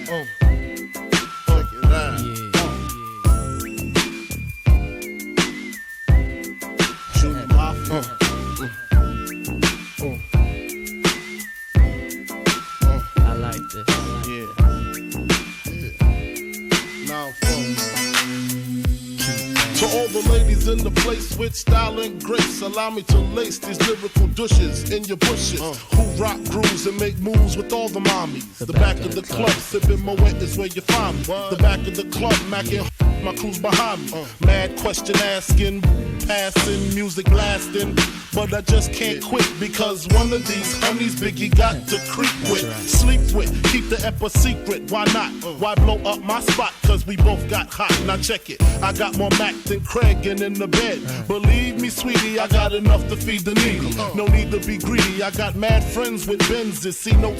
Check it out. Junior Mafia. I like this. Now to all the ladies in the place with style and grace, allow me to lace these lyrical douches in your bushes. Who rock grooves and make moves with all the mommies. The back of the club, sipping Moet is where you find me. The back of the club, macking my crew's behind me. Mad question asking, passing, music blasting. But I just can't quit because one of these honeys Biggie got to creep with, sleep with, keep the ep a secret. Why not? Why blow up my spot? Cause we both got hot. Now check it. I got more Mac than Craig and in the bed. Believe me, sweetie, I got enough to feed the needy. No need to be greedy. I got mad friends with Benzes. See no